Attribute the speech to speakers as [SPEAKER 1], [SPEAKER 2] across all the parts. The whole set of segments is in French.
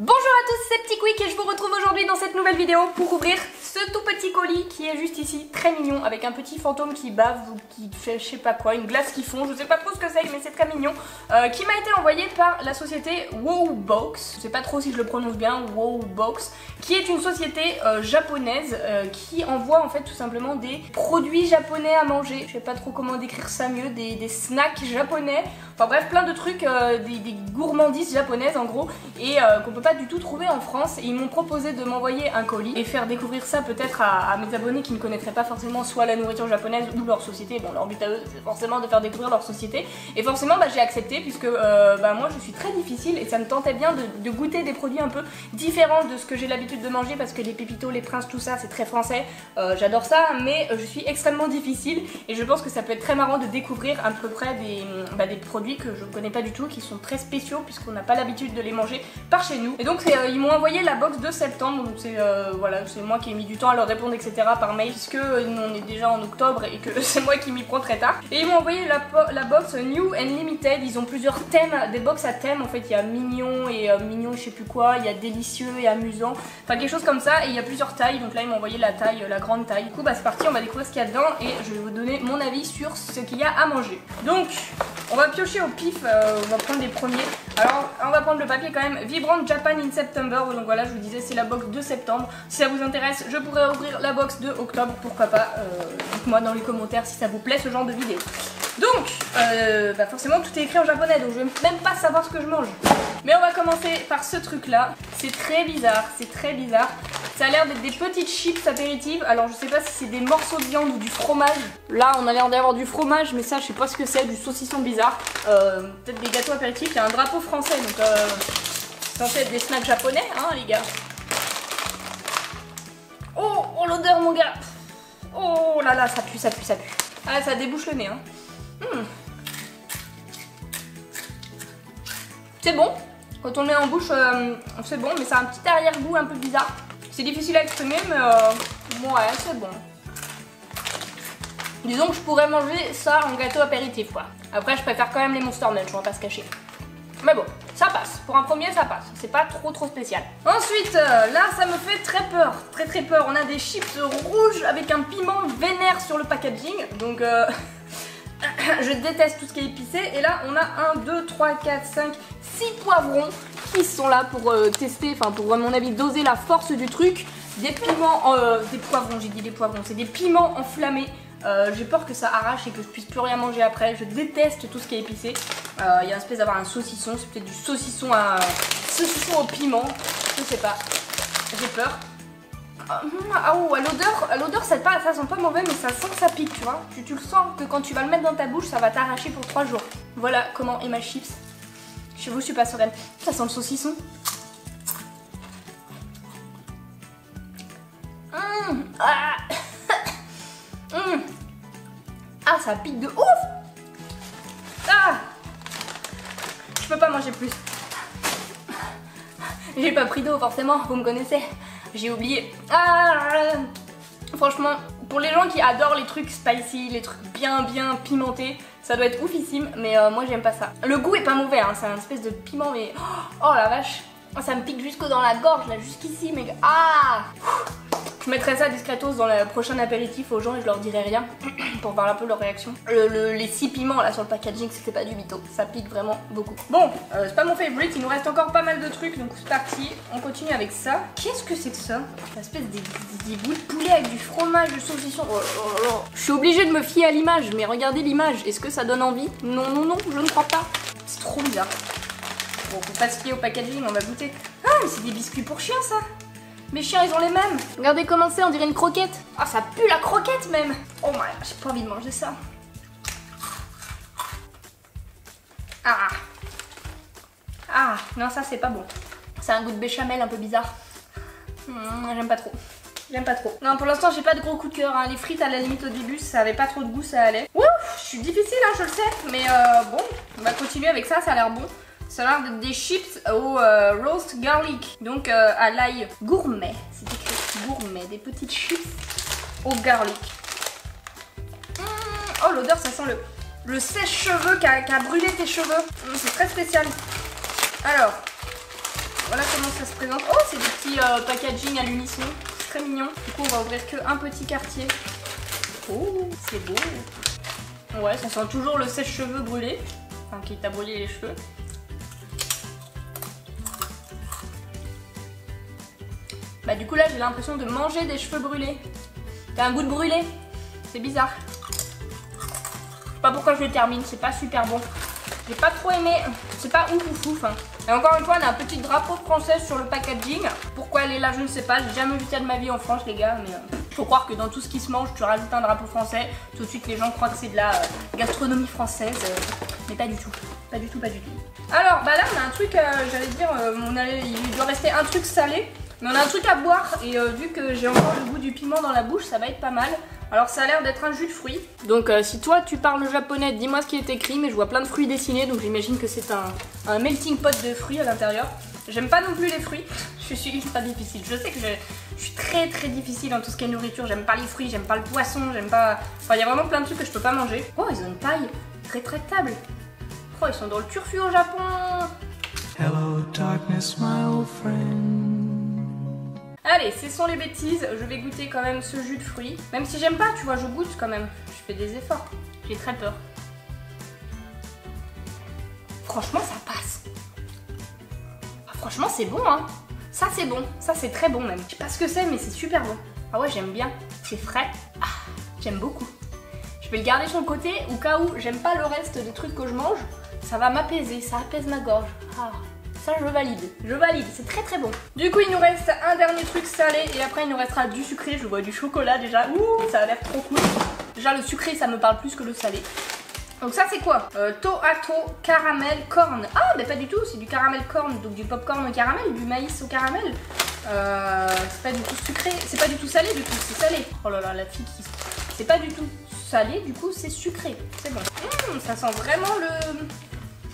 [SPEAKER 1] Bonjour à tous, c'est Petit Quick et je vous retrouve aujourd'hui dans cette nouvelle vidéo pour ouvrir ce tout petit colis qui est juste ici, très mignon, avec un petit fantôme qui bave ou qui fait je sais pas quoi, une glace qui fond, je sais pas trop ce que c'est mais c'est très mignon, qui m'a été envoyé par la société Wowbox, je sais pas trop si je le prononce bien, Wowbox, qui est une société japonaise qui envoie en fait tout simplement des produits japonais à manger, je sais pas trop comment décrire ça mieux, des snacks japonais, enfin bref plein de trucs, des gourmandises japonaises en gros, et qu'on peut pas du tout trouver en France. Et ils m'ont proposé de m'envoyer un colis et faire découvrir ça peut-être à mes abonnés qui ne connaîtraient pas forcément soit la nourriture japonaise ou leur société. Bon, leur but à eux c'est forcément de faire découvrir leur société, et forcément j'ai accepté puisque moi je suis très difficile et ça me tentait bien de goûter des produits un peu différents de ce que j'ai l'habitude de manger, parce que les pépitos, les princes, tout ça c'est très français, j'adore ça, mais je suis extrêmement difficile et je pense que ça peut être très marrant de découvrir à peu près des produits que je connais pas du tout, qui sont très spéciaux puisqu'on n'a pas l'habitude de les manger par chez nous. Et donc ils m'ont envoyé la box de septembre, donc c'est voilà, c'est moi qui ai mis du temps à leur répondre etc par mail, puisque on est déjà en octobre et que c'est moi qui m'y prends très tard. Et ils m'ont envoyé la box New and Limited, ils ont plusieurs thèmes, des box à thème en fait, il y a mignon et mignon je sais plus quoi, il y a délicieux et amusant, enfin quelque chose comme ça, et il y a plusieurs tailles, donc là ils m'ont envoyé la taille, la grande taille. Du coup c'est parti, on va découvrir ce qu'il y a dedans et je vais vous donner mon avis sur ce qu'il y a à manger. Donc on va piocher au pif, on va prendre les premiers. Alors on va prendre le papier quand même, Vibrant Japan in September, donc voilà, je vous disais c'est la box de septembre. Si ça vous intéresse, je pourrais ouvrir la box de octobre, pourquoi pas, dites-moi dans les commentaires si ça vous plaît ce genre de vidéo. Donc forcément tout est écrit en japonais, donc je vais même pas savoir ce que je mange. Mais on va commencer par ce truc là, c'est très bizarre, ça a l'air d'être des petites chips apéritives. Alors je sais pas si c'est des morceaux de viande ou du fromage. Là on a l'air d'avoir du fromage, mais ça je sais pas ce que c'est, du saucisson bizarre. Peut-être des gâteaux apéritifs, il y a un drapeau français, donc c'est censé être des snacks japonais hein les gars. Oh l'odeur mon gars. Oh là là, ça pue. Ah ça débouche le nez hein. C'est bon, quand on le met en bouche c'est bon, mais ça a un petit arrière-goût un peu bizarre. C'est difficile à exprimer, mais ouais, c'est bon. Disons que je pourrais manger ça en gâteau apéritif quoi. Après je préfère quand même les Monster Munch, on va pas se cacher. Mais bon, ça passe, pour un premier ça passe, c'est pas trop spécial. Ensuite, là ça me fait très peur, très peur. On a des chips rouges avec un piment vénère sur le packaging, donc je déteste tout ce qui est épicé. Et là on a 1, 2, 3, 4, 5, 6 poivrons qui sont là pour tester, enfin pour à mon avis doser la force du truc. Des piments, des poivrons, j'ai dit des poivrons, c'est des piments enflammés. J'ai peur que ça arrache et que je puisse plus rien manger après. Je déteste tout ce qui est épicé. Il y a une espèce d'avoir un saucisson, c'est peut-être du saucisson au piment, je sais pas. J'ai peur. Ah oh, à l'odeur ça sent pas mauvais, mais ça sent que ça pique, tu vois. Tu le sens que quand tu vas le mettre dans ta bouche, ça va t'arracher pour 3 jours. Voilà comment est ma chips. Je vous suis pas sereine. Ça sent le saucisson. Ah ça pique de ouf. Ah, je peux pas manger plus. J'ai pas pris d'eau forcément, vous me connaissez. J'ai oublié. Franchement, pour les gens qui adorent les trucs spicy, les trucs bien pimentés, ça doit être oufissime, mais moi j'aime pas ça. Le goût est pas mauvais, hein, c'est un espèce de piment, mais oh la vache, ça me pique jusqu'au dans la gorge là, jusqu'ici, mais je mettrai ça discretos dans le prochain apéritif aux gens et je leur dirai rien pour voir un peu leur réaction. Les 6 piments là sur le packaging, c'était pas du mytho, ça pique vraiment beaucoup. Bon, c'est pas mon favorite, il nous reste encore pas mal de trucs, donc c'est parti, on continue avec ça. Qu'est-ce que c'est que ça? Une espèce des bouts de poulet avec du fromage, du saucisson. Je suis obligée de me fier à l'image, mais regardez l'image, est-ce que ça donne envie? Non, je ne crois pas. C'est trop bizarre. Bon, faut pas se fier au packaging, on va goûter. Ah, mais c'est des biscuits pour chiens ça. Mes chiens ils ont les mêmes. Regardez comment c'est, on dirait une croquette. Ah ça pue la croquette même. Oh my, j'ai pas envie de manger ça. Ah non ça c'est pas bon. C'est un goût de béchamel un peu bizarre. J'aime pas trop. Non pour l'instant j'ai pas de gros coup de cœur hein. Les frites à la limite au début ça avait pas trop de goût, ça allait. Ouf, je suis difficile hein, je le sais. Mais bon, on va continuer avec ça, ça a l'air bon. Ça a l'air d'être des chips au roast garlic, donc à l'ail gourmet. C'est écrit gourmet, des petites chips au garlic. Oh l'odeur, ça sent le sèche-cheveux qui a brûlé tes cheveux. C'est très spécial. Alors, voilà comment ça se présente. Oh, c'est des petits packaging à l'unisson. C'est très mignon. Du coup, on va ouvrir que un petit quartier. Oh, c'est beau. Ouais, ça sent toujours le sèche-cheveux brûlé. Enfin, qui t'a brûlé les cheveux. Bah du coup là, j'ai l'impression de manger des cheveux brûlés. T'as un goût de brûlé. C'est bizarre. Je sais pas pourquoi je le termine, c'est pas super bon. J'ai pas trop aimé, c'est pas ouf ouf. Hein. Et encore une fois, on a un petit drapeau français sur le packaging. Pourquoi elle est là, je ne sais pas. J'ai jamais vu ça de ma vie en France, les gars. Mais faut croire que dans tout ce qui se mange, tu rajoutes un drapeau français. Tout de suite, les gens croient que c'est de la gastronomie française. Mais pas du tout. Pas du tout, pas du tout. Alors, bah là, on a un truc, j'allais dire, il doit rester un truc salé. Mais on a un truc à boire. Et vu que j'ai encore le goût du piment dans la bouche, ça va être pas mal. Alors ça a l'air d'être un jus de fruits. Donc si toi tu parles japonais, dis-moi ce qui est écrit. Mais je vois plein de fruits dessinés, donc j'imagine que c'est un melting pot de fruits à l'intérieur. J'aime pas non plus les fruits. Je suis ultra difficile. Je sais que je suis très très difficile dans tout ce qui est nourriture. J'aime pas les fruits, j'aime pas le poisson, j'aime pas... Enfin il y a vraiment plein de trucs que je peux pas manger. Oh, ils ont une paille rétractable. Oh, ils sont dans le turfu au Japon. Hello darkness my old friend. Allez, cessons les bêtises, je vais goûter quand même ce jus de fruits. Même si j'aime pas, tu vois, je goûte quand même. Je fais des efforts. J'ai très peur. Franchement, ça passe. Ah, franchement, c'est bon, hein. Ça, c'est bon. Ça, c'est très bon même. Je sais pas ce que c'est, mais c'est super bon. Ah ouais, j'aime bien. C'est frais. Ah, j'aime beaucoup. Je vais le garder sur le côté, au cas où j'aime pas le reste des trucs que je mange. Ça va m'apaiser, ça apaise ma gorge. Ah. Ça je valide, c'est très très bon. Du coup il nous reste un dernier truc salé et après il nous restera du sucré, je vois du chocolat déjà, ouh ça a l'air trop cool. Déjà le sucré ça me parle plus que le salé. Donc ça c'est quoi Tohato caramel corn. Ah mais pas du tout, c'est du caramel corn, donc du popcorn au caramel, du maïs au caramel. C'est pas du tout sucré, c'est pas du tout salé du coup, c'est salé. Oh là là la fille qui... C'est pas du tout salé, du coup c'est sucré, c'est bon. Ça sent vraiment le...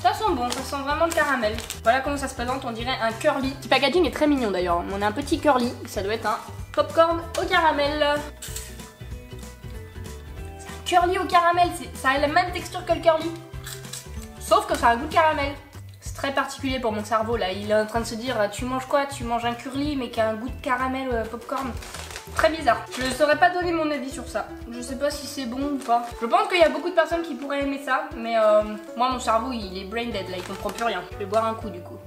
[SPEAKER 1] Ça sent bon, ça sent vraiment le caramel. Voilà comment ça se présente, on dirait un curly. Le petit packaging est très mignon d'ailleurs. On a un petit curly, ça doit être un popcorn au caramel. C'est un curly au caramel, ça a la même texture que le curly. Sauf que ça a un goût de caramel. C'est très particulier pour mon cerveau là. Il est en train de se dire, tu manges quoi? Tu manges un curly mais qui a un goût de caramel popcorn. Très bizarre. Je ne saurais pas donner mon avis sur ça. Je sais pas si c'est bon ou pas. Je pense qu'il y a beaucoup de personnes qui pourraient aimer ça. Mais moi mon cerveau il est brain dead là, il comprend plus rien. Je vais boire un coup du coup.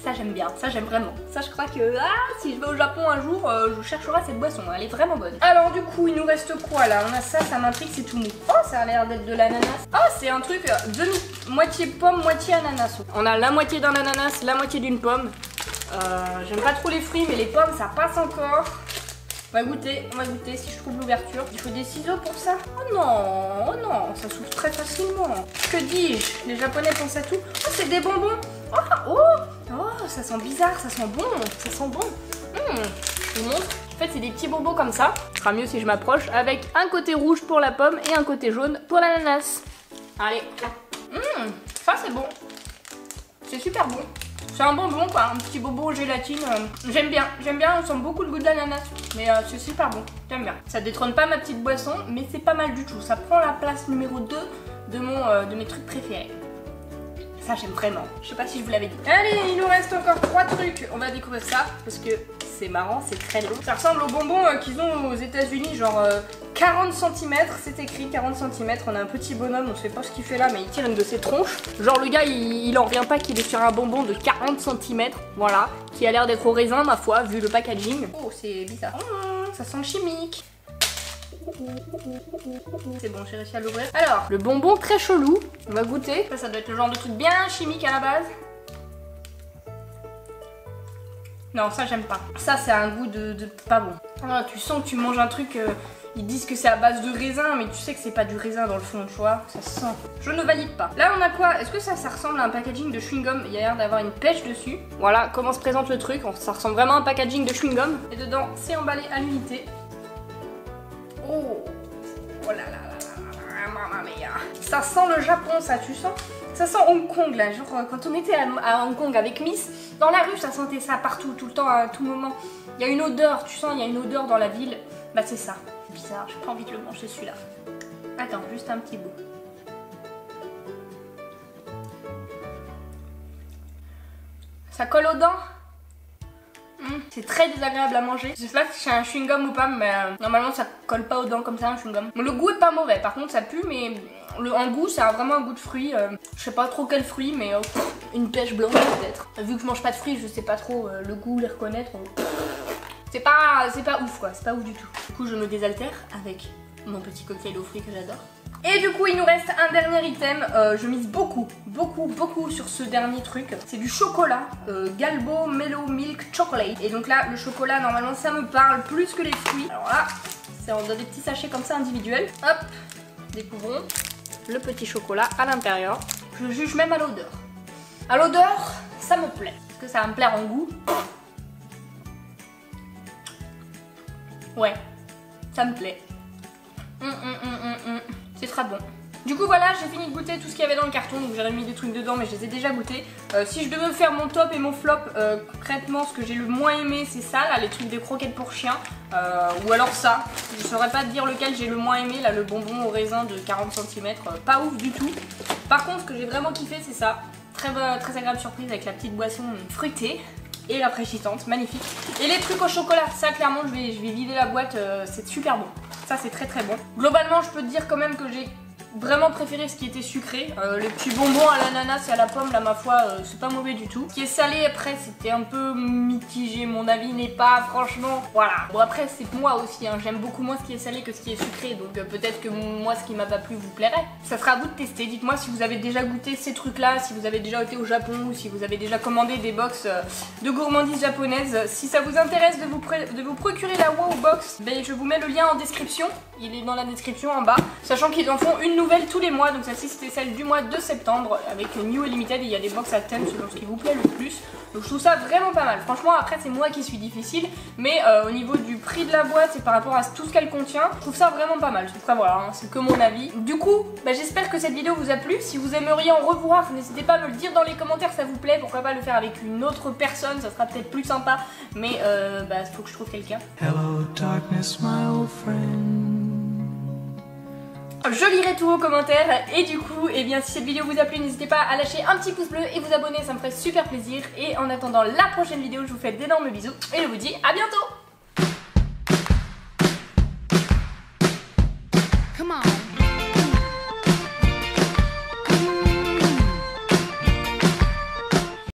[SPEAKER 1] Ça j'aime bien, ça j'aime vraiment. Ça je crois que si je vais au Japon un jour, je chercherai cette boisson. Elle est vraiment bonne. Alors du coup il nous reste quoi là? On a ça, ça m'intrigue, c'est tout mou. Oh ça a l'air d'être de l'ananas. Oh c'est un truc moitié pomme, moitié ananas. On a la moitié d'un ananas, la moitié d'une pomme. J'aime pas trop les fruits mais les pommes ça passe encore. On va goûter si je trouve l'ouverture. Il faut des ciseaux pour ça. Oh non, ça s'ouvre très facilement. Que dis-je? Les Japonais pensent à tout. Oh, c'est des bonbons. Oh, ça sent bizarre, ça sent bon. Ça sent bon. Je vous montre. En fait, c'est des petits bonbons comme ça. Ce sera mieux si je m'approche. Avec un côté rouge pour la pomme et un côté jaune pour l'ananas. Allez. Ça, c'est bon. C'est super bon. C'est un bonbon quoi, un petit bonbon au gélatine. J'aime bien, on sent beaucoup le goût de l'ananas. Mais c'est super bon, j'aime bien. Ça détrône pas ma petite boisson, mais c'est pas mal du tout. Ça prend la place numéro 2 de mes trucs préférés. Ça j'aime vraiment, je sais pas si je vous l'avais dit. Allez, il nous reste encore 3 trucs. On va découvrir ça, parce que c'est marrant, c'est très long. Ça ressemble aux bonbons qu'ils ont aux États-Unis, genre 40 cm, c'est écrit 40 cm. On a un petit bonhomme, on sait pas ce qu'il fait là, mais il tire une de ses tronches. Genre le gars, il en revient pas qu'il est sur un bonbon de 40 cm, voilà, qui a l'air d'être au raisin, ma foi, vu le packaging. Oh, c'est bizarre. Ça sent chimique. C'est bon, j'ai réussi à l'ouvrir. Alors, le bonbon très chelou, on va goûter. Ça doit être le genre de truc bien chimique à la base. Non, ça j'aime pas. Ça c'est un goût de pas bon. Alors, tu sens que tu manges un truc, ils disent que c'est à base de raisin, mais tu sais que c'est pas du raisin dans le fond, tu vois. Ça se sent. Je ne valide pas. Là on a quoi? Est-ce que ça ressemble à un packaging de chewing-gum? Il y a l'air d'avoir une pêche dessus. Voilà comment se présente le truc. Ça ressemble vraiment à un packaging de chewing-gum. Et dedans, c'est emballé à l'unité. Oh là là là, mamma mia. Ça sent le Japon, ça, tu sens? Ça sent Hong Kong, là, genre quand on était à Hong Kong avec Miss, dans la rue, ça sentait ça partout, tout le temps, à tout moment. Il y a une odeur, tu sens, il y a une odeur dans la ville. Bah c'est ça. Bizarre, j'ai pas envie de le manger celui-là. Attends, juste un petit bout. Ça colle aux dents? C'est très désagréable à manger. Je sais pas si c'est un chewing-gum ou pas, mais normalement ça colle pas aux dents comme ça un chewing-gum. Le goût est pas mauvais, par contre ça pue, mais en goût ça a vraiment un goût de fruit. Je sais pas trop quel fruit, mais une pêche blanche peut-être. Vu que je mange pas de fruits, je sais pas trop le goût, les reconnaître. C'est pas ouf quoi, c'est pas ouf du tout. Du coup je me désaltère avec mon petit cocktail aux fruits que j'adore. Et du coup il nous reste un dernier item, je mise beaucoup sur ce dernier truc. C'est du chocolat, Galbo Mellow Milk Chocolate. Et donc là le chocolat normalement ça me parle plus que les fruits. Alors là c'est dans des petits sachets comme ça individuels. Hop, découvrons le petit chocolat à l'intérieur. Je juge même à l'odeur. À l'odeur ça me plaît. Est-ce que ça va me plaire en goût? Ouais, ça me plaît. C'est très bon. Du coup voilà, j'ai fini de goûter tout ce qu'il y avait dans le carton, donc j'ai remis des trucs dedans mais je les ai déjà goûtés. Si je devais faire mon top et mon flop, concrètement ce que j'ai le moins aimé c'est ça, là, les trucs des croquettes pour chiens. Ou alors ça, je saurais pas te dire lequel j'ai le moins aimé, là le bonbon au raisin de 40 cm, pas ouf du tout. Par contre ce que j'ai vraiment kiffé c'est ça, très agréable surprise avec la petite boisson fruitée. Et rafraîchissante, magnifique. Et les trucs au chocolat, ça clairement je vais vider la boîte, c'est super bon. Ça c'est très bon. Globalement je peux te dire quand même que j'ai vraiment préféré ce qui était sucré. Les petits bonbons à l'ananas et à la pomme, là ma foi, c'est pas mauvais du tout. Ce qui est salé après c'était un peu mitigé, mon avis n'est pas franchement, voilà. Bon après c'est moi aussi, hein. J'aime beaucoup moins ce qui est salé que ce qui est sucré, donc peut-être que moi ce qui m'a pas plu vous plairait. Ça sera à vous de tester, dites-moi si vous avez déjà goûté ces trucs là, si vous avez déjà été au Japon ou si vous avez déjà commandé des box de gourmandises japonaises. Si ça vous intéresse de vous procurer la Wow Box, ben, je vous mets le lien en description, il est dans la description en bas, sachant qu'ils en font une nouvelle tous les mois, donc celle-ci c'était celle du mois de septembre avec New et Limited et il y a des box à thème selon ce qui vous plaît le plus. Donc je trouve ça vraiment pas mal. Franchement après c'est moi qui suis difficile, mais au niveau du prix de la boîte et par rapport à tout ce qu'elle contient, je trouve ça vraiment pas mal. Après voilà, hein, c'est que mon avis. Du coup, bah, j'espère que cette vidéo vous a plu. Si vous aimeriez en revoir, n'hésitez pas à me le dire dans les commentaires, ça vous plaît. Pourquoi pas le faire avec une autre personne, ça sera peut-être plus sympa, mais bah, faut que je trouve quelqu'un.
[SPEAKER 2] Hello darkness, my old friend.
[SPEAKER 1] Je lirai tous vos commentaires et du coup, eh bien, si cette vidéo vous a plu, n'hésitez pas à lâcher un petit pouce bleu et vous abonner, ça me ferait super plaisir. Et en attendant la prochaine vidéo, je vous fais d'énormes bisous et je vous dis à bientôt.